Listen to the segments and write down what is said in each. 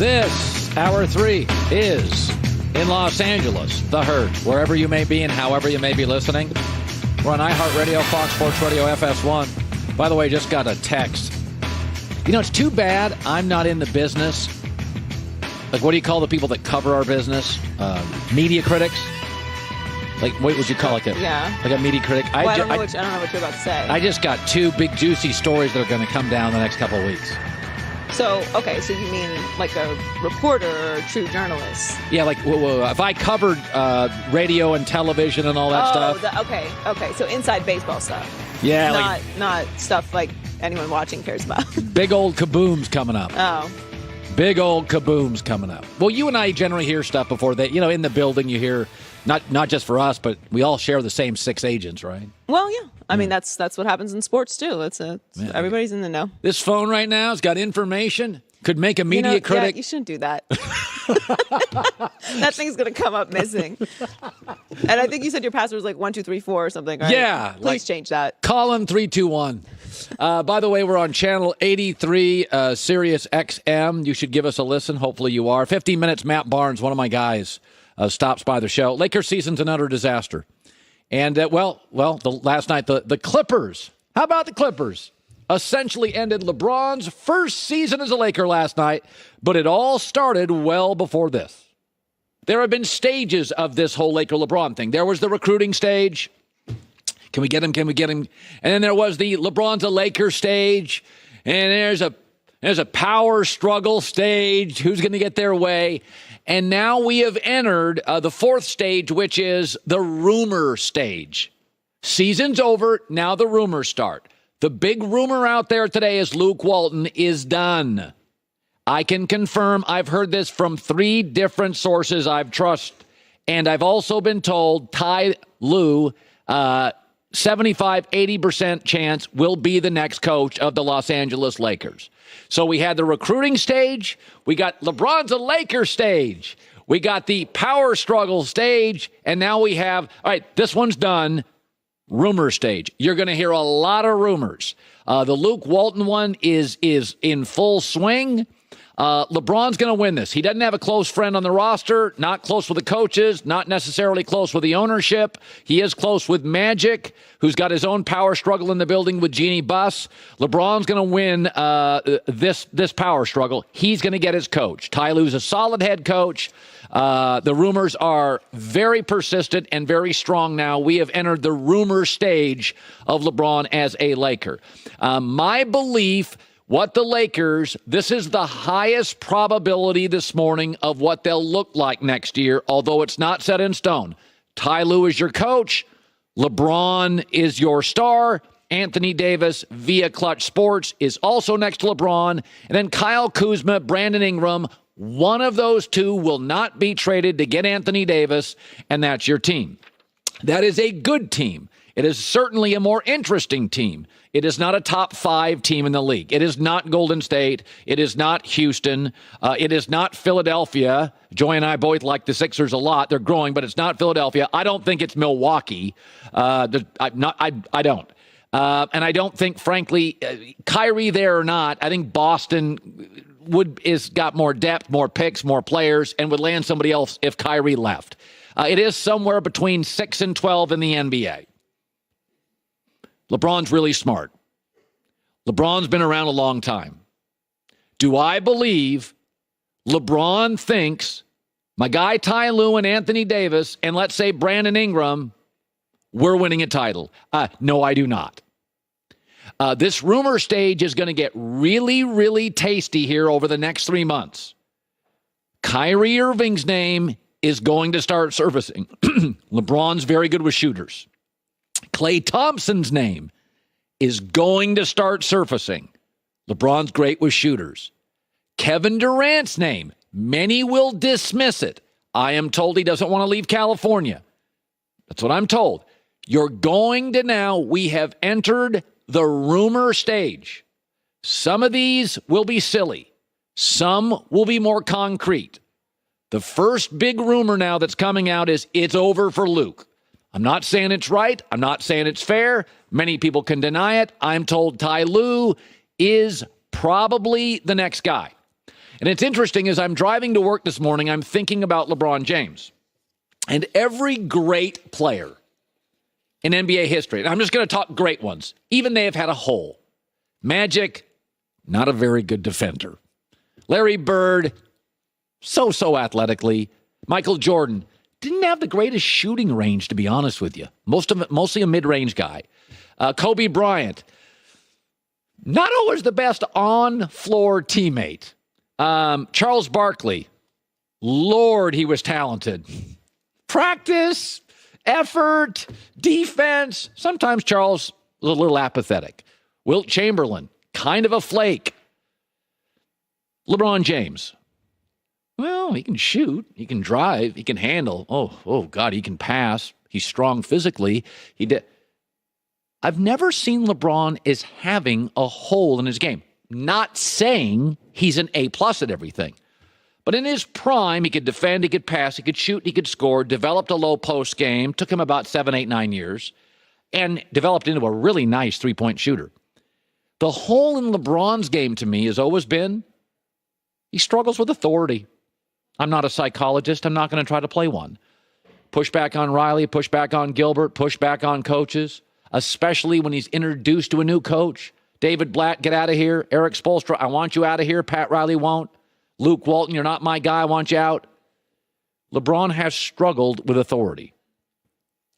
This, Hour 3, is in Los Angeles, The Herd, wherever you may be and however you may be listening. We're on iHeartRadio, Fox Sports Radio, FS1. By the way, just got a text. You know, it's too bad I'm not in the business. Like, what do you call the people that cover our business? Media critics? Like, what would you call it? Like a media critic? Well, I don't know what you're about to say. I just got two big, juicy stories that are going to come down the next couple of weeks. So you mean like a reporter or a true journalist? Yeah, like if I covered radio and television and all that stuff. Okay. So inside baseball stuff. Yeah. Not stuff like anyone watching cares about. Big old kabooms coming up. Oh. Big old kabooms coming up. Well, you and I generally hear stuff before that. You know, in the building you hear, not just for us, but we all share the same 6 agents, right? Well, yeah. I mean, that's what happens in sports, too. Everybody's in the know. This phone right now has got information. Could make a media critic. Yeah, you shouldn't do that. That thing's going to come up missing. And I think you said your password was like 1234 or something, right? Yeah. Please change that. Colin 321. By the way, we're on channel 83, Sirius XM. You should give us a listen. Hopefully you are. 15 minutes, Matt Barnes, one of my guys, stops by the show. Lakers season's an utter disaster. And, last night, the Clippers. How about the Clippers? Essentially ended LeBron's first season as a Laker last night, but it all started well before this. There have been stages of this whole Laker-LeBron thing. There was the recruiting stage. Can we get him? And then there was the LeBron's a Laker stage. And there's a power struggle stage. Who's going to get their way? And now we have entered the fourth stage, which is the rumor stage. Season's over. Now the rumors start. The big rumor out there today is Luke Walton is done. I can confirm I've heard this from 3 different sources I've trusted. And I've also been told Ty Lue, 75-80% chance will be the next coach of the Los Angeles Lakers. So we had the recruiting stage. We got LeBron's a Laker stage. We got the power struggle stage. And now we have, all right, this one's done, rumor stage. You're going to hear a lot of rumors. The Luke Walton one is in full swing. LeBron's going to win this. He doesn't have a close friend on the roster, not close with the coaches, not necessarily close with the ownership. He is close with Magic, who's got his own power struggle in the building with Jeannie Buss. LeBron's going to win this power struggle. He's going to get his coach. Ty Lue's a solid head coach. The rumors are very persistent and very strong now. We have entered the rumor stage of LeBron as a Laker. My belief, what the Lakers, this is the highest probability this morning of what they'll look like next year, although it's not set in stone. Ty Lue is your coach. LeBron is your star. Anthony Davis via Clutch Sports is also next to LeBron. And then Kyle Kuzma, Brandon Ingram, one of those two will not be traded to get Anthony Davis, and that's your team. That is a good team. It is certainly a more interesting team. It is not a top 5 team in the league. It is not Golden State. It is not Houston. It is not Philadelphia. Joy and I both like the Sixers a lot. They're growing, but it's not Philadelphia. I don't think it's Milwaukee. I don't. And I don't think, frankly, Kyrie there or not, I think Boston is got more depth, more picks, more players, and would land somebody else if Kyrie left. It is somewhere between 6 and 12 in the NBA. LeBron's really smart. LeBron's been around a long time. Do I believe LeBron thinks my guy Ty Lue and Anthony Davis and let's say Brandon Ingram, we're winning a title? No, I do not. This rumor stage is going to get really, really tasty here over the next 3 months. Kyrie Irving's name is going to start surfacing. LeBron's very good with shooters. Klay Thompson's name is going to start surfacing. LeBron's great with shooters. Kevin Durant's name, many will dismiss it. I am told he doesn't want to leave California. That's what I'm told. You're going to now, we have entered the rumor stage. Some of these will be silly. Some will be more concrete. The first big rumor now that's coming out is it's over for Luke. I'm not saying it's right. I'm not saying it's fair. Many people can deny it. I'm told Ty Lue is probably the next guy. And it's interesting, as I'm driving to work this morning, I'm thinking about LeBron James. And every great player in NBA history, and I'm just going to talk great ones, even they have had a hole. Magic, not a very good defender. Larry Bird, so athletically. Michael Jordan, didn't have the greatest shooting range, to be honest with you. Mostly a mid-range guy. Kobe Bryant, not always the best on-floor teammate. Charles Barkley, Lord, he was talented. Practice, effort, defense. Sometimes Charles was a little apathetic. Wilt Chamberlain, kind of a flake. LeBron James, well, he can shoot, he can drive, he can handle. Oh God, he can pass. He's strong physically. I've never seen LeBron as having a hole in his game. Not saying he's an A+ at everything. But in his prime, he could defend, he could pass, he could shoot, he could score, developed a low post game, took him about 7, 8, 9 years, and developed into a really nice three-point shooter. The hole in LeBron's game to me has always been he struggles with authority. I'm not a psychologist. I'm not going to try to play one. Push back on Riley, push back on Gilbert, push back on coaches, especially when he's introduced to a new coach. David Blatt, get out of here. Eric Spoelstra, I want you out of here. Pat Riley won't. Luke Walton, you're not my guy. I want you out. LeBron has struggled with authority.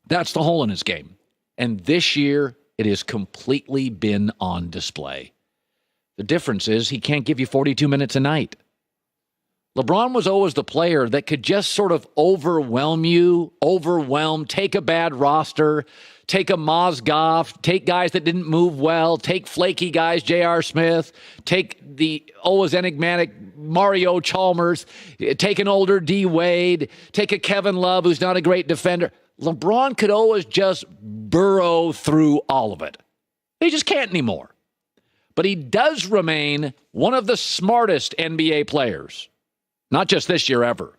That's the hole in his game. And this year, it has completely been on display. The difference is he can't give you 42 minutes a night. LeBron was always the player that could just sort of overwhelm, take a bad roster, take a Mozgov, take guys that didn't move well, take flaky guys, J.R. Smith, take the always enigmatic Mario Chalmers, take an older D. Wade, take a Kevin Love who's not a great defender. LeBron could always just burrow through all of it. He just can't anymore. But he does remain one of the smartest NBA players. Not just this year, ever.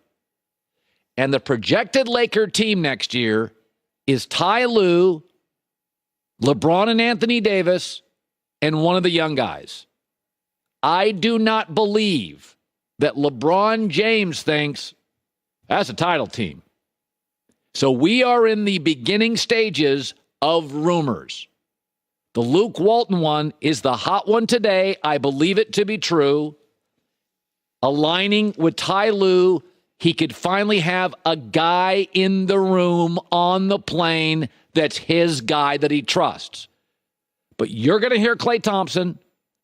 And the projected Laker team next year is Ty Lue, LeBron and Anthony Davis, and one of the young guys. I do not believe that LeBron James thinks that's a title team. So we are in the beginning stages of rumors. The Luke Walton one is the hot one today. I believe it to be true. Aligning with Ty Lue, he could finally have a guy in the room on the plane that's his guy that he trusts. But you're going to hear Klay Thompson,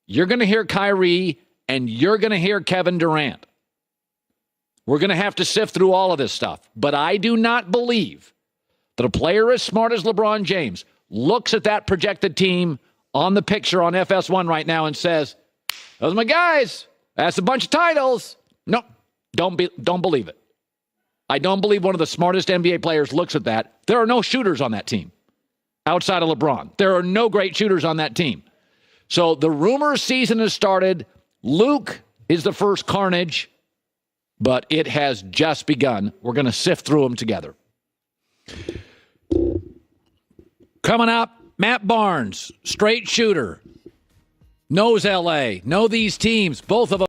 you're going to hear Kyrie, and you're going to hear Kevin Durant. We're going to have to sift through all of this stuff. But I do not believe that a player as smart as LeBron James looks at that projected team on the picture on FS1 right now and says, those are my guys. That's a bunch of titles. No, don't believe it. I don't believe one of the smartest NBA players looks at that. There are no shooters on that team outside of LeBron. There are no great shooters on that team. So the rumor season has started. Luke is the first carnage, but it has just begun. We're going to sift through them together. Coming up, Matt Barnes, straight shooter, knows LA, know these teams, both of them.